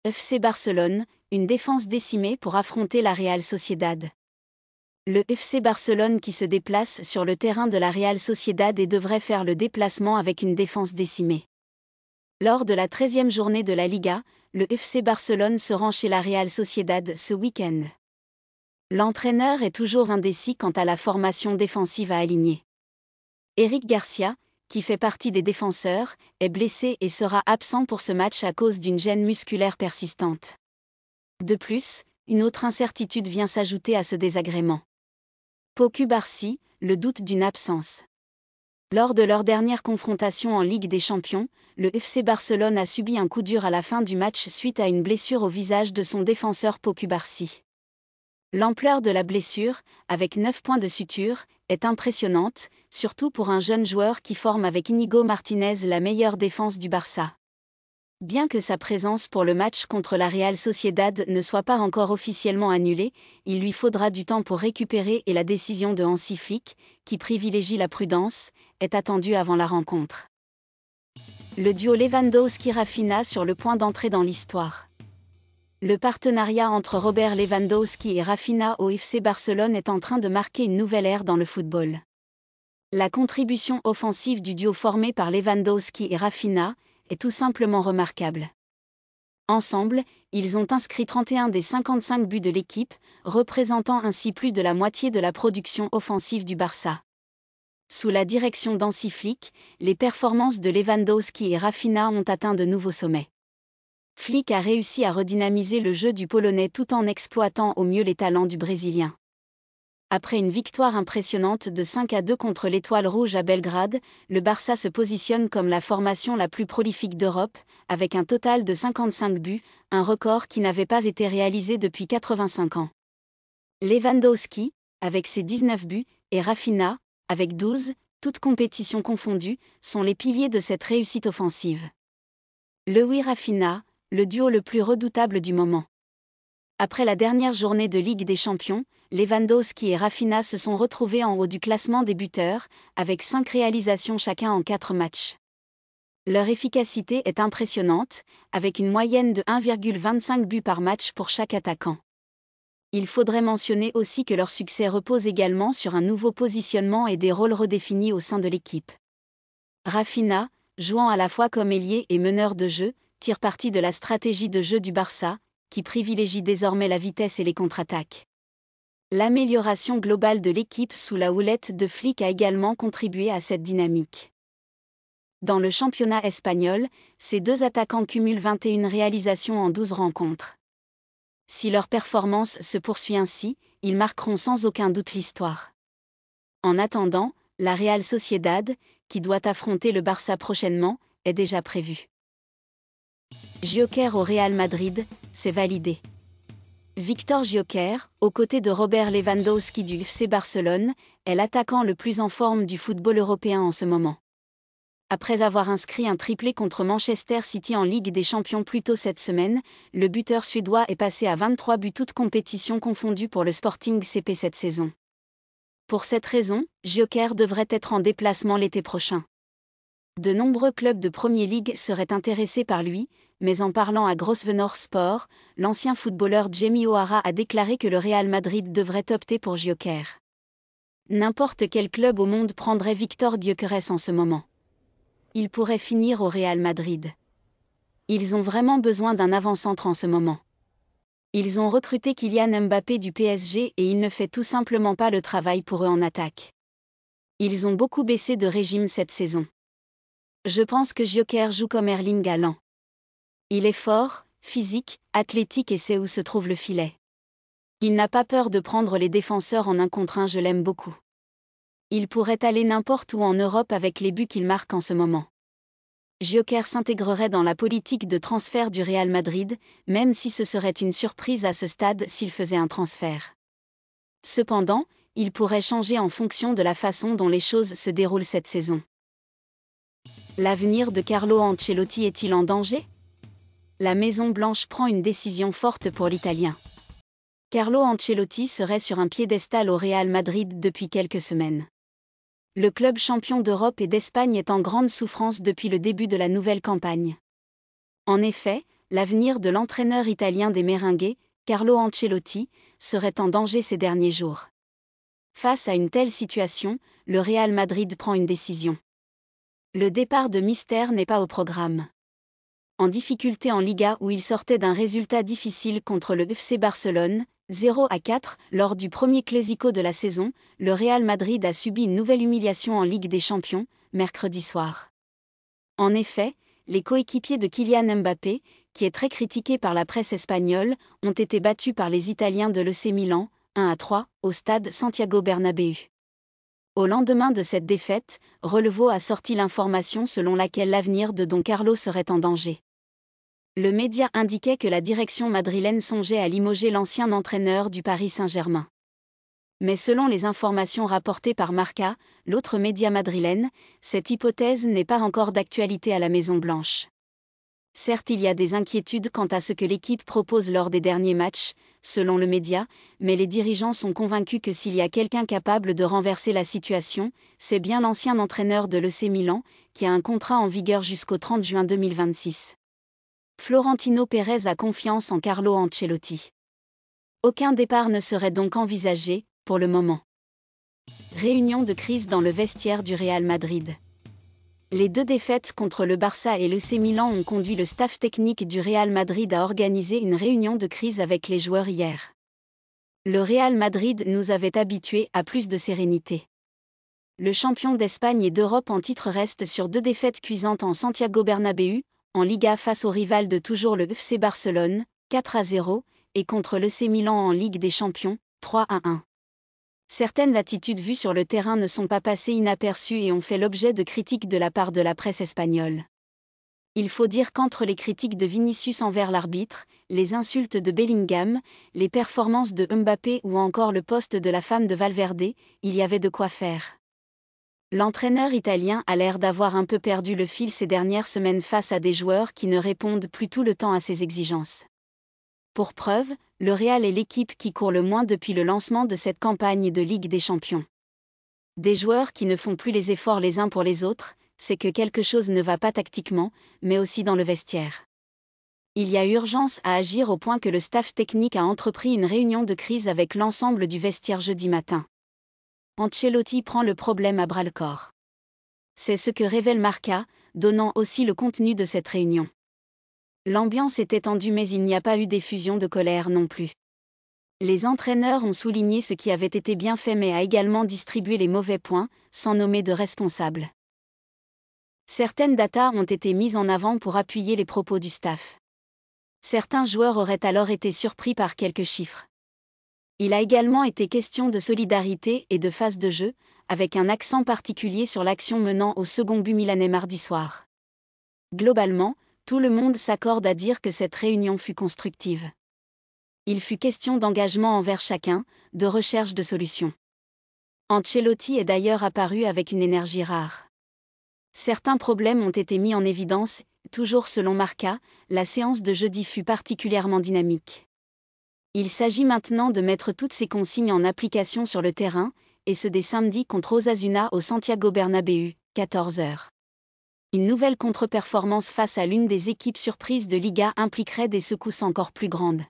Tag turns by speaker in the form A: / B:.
A: FC Barcelone, une défense décimée pour affronter la Real Sociedad. Le FC Barcelone qui se déplace sur le terrain de la Real Sociedad et devrait faire le déplacement avec une défense décimée. Lors de la 13e journée de la Liga, le FC Barcelone se rend chez la Real Sociedad ce week-end. L'entraîneur est toujours indécis quant à la formation défensive à aligner. Eric Garcia, qui fait partie des défenseurs, est blessé et sera absent pour ce match à cause d'une gêne musculaire persistante. De plus, une autre incertitude vient s'ajouter à ce désagrément. Pau Cubarsí, le doute d'une absence. Lors de leur dernière confrontation en Ligue des Champions, le FC Barcelone a subi un coup dur à la fin du match suite à une blessure au visage de son défenseur Pau Cubarsí. L'ampleur de la blessure, avec 9 points de suture, est impressionnante, surtout pour un jeune joueur qui forme avec Íñigo Martínez la meilleure défense du Barça. Bien que sa présence pour le match contre la Real Sociedad ne soit pas encore officiellement annulée, il lui faudra du temps pour récupérer et la décision de Hansi Flick, qui privilégie la prudence, est attendue avant la rencontre. Le duo Lewandowski-Rafinha sur le point d'entrer dans l'histoire. Le partenariat entre Robert Lewandowski et Rafinha au FC Barcelone est en train de marquer une nouvelle ère dans le football. La contribution offensive du duo formé par Lewandowski et Rafinha est tout simplement remarquable. Ensemble, ils ont inscrit 31 des 55 buts de l'équipe, représentant ainsi plus de la moitié de la production offensive du Barça. Sous la direction d'Hansi Flick, les performances de Lewandowski et Rafinha ont atteint de nouveaux sommets. Flick a réussi à redynamiser le jeu du Polonais tout en exploitant au mieux les talents du Brésilien. Après une victoire impressionnante de 5-2 contre l'Étoile Rouge à Belgrade, le Barça se positionne comme la formation la plus prolifique d'Europe, avec un total de 55 buts, un record qui n'avait pas été réalisé depuis 85 ans. Lewandowski, avec ses 19 buts, et Rafinha, avec 12, toutes compétitions confondues, sont les piliers de cette réussite offensive. Rafinha, le duo le plus redoutable du moment. Après la dernière journée de Ligue des Champions, Lewandowski et Rafinha se sont retrouvés en haut du classement des buteurs, avec 5 réalisations chacun en 4 matchs. Leur efficacité est impressionnante, avec une moyenne de 1,25 buts par match pour chaque attaquant. Il faudrait mentionner aussi que leur succès repose également sur un nouveau positionnement et des rôles redéfinis au sein de l'équipe. Rafinha, jouant à la fois comme ailier et meneur de jeu, tire parti de la stratégie de jeu du Barça, qui privilégie désormais la vitesse et les contre-attaques. L'amélioration globale de l'équipe sous la houlette de Flick a également contribué à cette dynamique. Dans le championnat espagnol, ces deux attaquants cumulent 21 réalisations en 12 rencontres. Si leur performance se poursuit ainsi, ils marqueront sans aucun doute l'histoire. En attendant, la Real Sociedad, qui doit affronter le Barça prochainement, est déjà prévue. Gyökeres au Real Madrid, c'est validé. Víctor Gyökeres, aux côtés de Robert Lewandowski du FC Barcelone, est l'attaquant le plus en forme du football européen en ce moment. Après avoir inscrit un triplé contre Manchester City en Ligue des Champions plus tôt cette semaine, le buteur suédois est passé à 23 buts toutes compétitions confondues pour le Sporting CP cette saison. Pour cette raison, Gyökeres devrait être en déplacement l'été prochain. De nombreux clubs de Premier League seraient intéressés par lui, mais en parlant à Grosvenor Sport, l'ancien footballeur Jamie O'Hara a déclaré que le Real Madrid devrait opter pour Gyökeres. N'importe quel club au monde prendrait Víctor Gyökeres en ce moment. Il pourrait finir au Real Madrid. Ils ont vraiment besoin d'un avant-centre en ce moment. Ils ont recruté Kylian Mbappé du PSG et il ne fait tout simplement pas le travail pour eux en attaque. Ils ont beaucoup baissé de régime cette saison. Je pense que Gyökeres joue comme Erling Haaland. Il est fort, physique, athlétique et sait où se trouve le filet. Il n'a pas peur de prendre les défenseurs en 1 contre 1, je l'aime beaucoup. Il pourrait aller n'importe où en Europe avec les buts qu'il marque en ce moment. Gyökeres s'intégrerait dans la politique de transfert du Real Madrid, même si ce serait une surprise à ce stade s'il faisait un transfert. Cependant, il pourrait changer en fonction de la façon dont les choses se déroulent cette saison. L'avenir de Carlo Ancelotti est-il en danger ? La Maison-Blanche prend une décision forte pour l'Italien. Carlo Ancelotti serait sur un piédestal au Real Madrid depuis quelques semaines. Le club champion d'Europe et d'Espagne est en grande souffrance depuis le début de la nouvelle campagne. En effet, l'avenir de l'entraîneur italien des Merengues, Carlo Ancelotti, serait en danger ces derniers jours. Face à une telle situation, le Real Madrid prend une décision. Le départ de Mister n'est pas au programme. En difficulté en Liga où il sortait d'un résultat difficile contre le FC Barcelone, 0-4, lors du premier Clásico de la saison, le Real Madrid a subi une nouvelle humiliation en Ligue des Champions, mercredi soir. En effet, les coéquipiers de Kylian Mbappé, qui est très critiqué par la presse espagnole, ont été battus par les Italiens de l'AC Milan, 1-3, au stade Santiago Bernabéu. Au lendemain de cette défaite, Relevo a sorti l'information selon laquelle l'avenir de Don Carlo serait en danger. Le média indiquait que la direction madrilène songeait à limoger l'ancien entraîneur du Paris Saint-Germain. Mais selon les informations rapportées par Marca, l'autre média madrilène, cette hypothèse n'est pas encore d'actualité à la Maison-Blanche. Certes, il y a des inquiétudes quant à ce que l'équipe propose lors des derniers matchs, selon le média, mais les dirigeants sont convaincus que s'il y a quelqu'un capable de renverser la situation, c'est bien l'ancien entraîneur de l'AC Milan, qui a un contrat en vigueur jusqu'au 30 juin 2026. Florentino Pérez a confiance en Carlo Ancelotti. Aucun départ ne serait donc envisagé, pour le moment. Réunion de crise dans le vestiaire du Real Madrid. Les deux défaites contre le Barça et l'AC Milan ont conduit le staff technique du Real Madrid à organiser une réunion de crise avec les joueurs hier. Le Real Madrid nous avait habitués à plus de sérénité. Le champion d'Espagne et d'Europe en titre reste sur 2 défaites cuisantes en Santiago Bernabéu, en Liga face au rival de toujours le FC Barcelone, 4-0, et contre l'AC Milan en Ligue des Champions, 3-1. Certaines attitudes vues sur le terrain ne sont pas passées inaperçues et ont fait l'objet de critiques de la part de la presse espagnole. Il faut dire qu'entre les critiques de Vinicius envers l'arbitre, les insultes de Bellingham, les performances de Mbappé ou encore le poste de la femme de Valverde, il y avait de quoi faire. L'entraîneur italien a l'air d'avoir un peu perdu le fil ces dernières semaines face à des joueurs qui ne répondent plus tout le temps à ses exigences. Pour preuve, le Real est l'équipe qui court le moins depuis le lancement de cette campagne de Ligue des Champions. Des joueurs qui ne font plus les efforts les uns pour les autres, c'est que quelque chose ne va pas tactiquement, mais aussi dans le vestiaire. Il y a urgence à agir au point que le staff technique a entrepris une réunion de crise avec l'ensemble du vestiaire jeudi matin. Ancelotti prend le problème à bras-le-corps. C'est ce que révèle Marca, donnant aussi le contenu de cette réunion. L'ambiance était tendue mais il n'y a pas eu d'effusion de colère non plus. Les entraîneurs ont souligné ce qui avait été bien fait mais a également distribué les mauvais points, sans nommer de responsables. Certaines datas ont été mises en avant pour appuyer les propos du staff. Certains joueurs auraient alors été surpris par quelques chiffres. Il a également été question de solidarité et de phase de jeu, avec un accent particulier sur l'action menant au second but milanais mardi soir. Globalement, tout le monde s'accorde à dire que cette réunion fut constructive. Il fut question d'engagement envers chacun, de recherche de solutions. Ancelotti est d'ailleurs apparu avec une énergie rare. Certains problèmes ont été mis en évidence, toujours selon Marca, la séance de jeudi fut particulièrement dynamique. Il s'agit maintenant de mettre toutes ces consignes en application sur le terrain, et ce dès samedi contre Osasuna au Santiago Bernabéu, 14h. Une nouvelle contre-performance face à l'une des équipes surprises de Liga impliquerait des secousses encore plus grandes.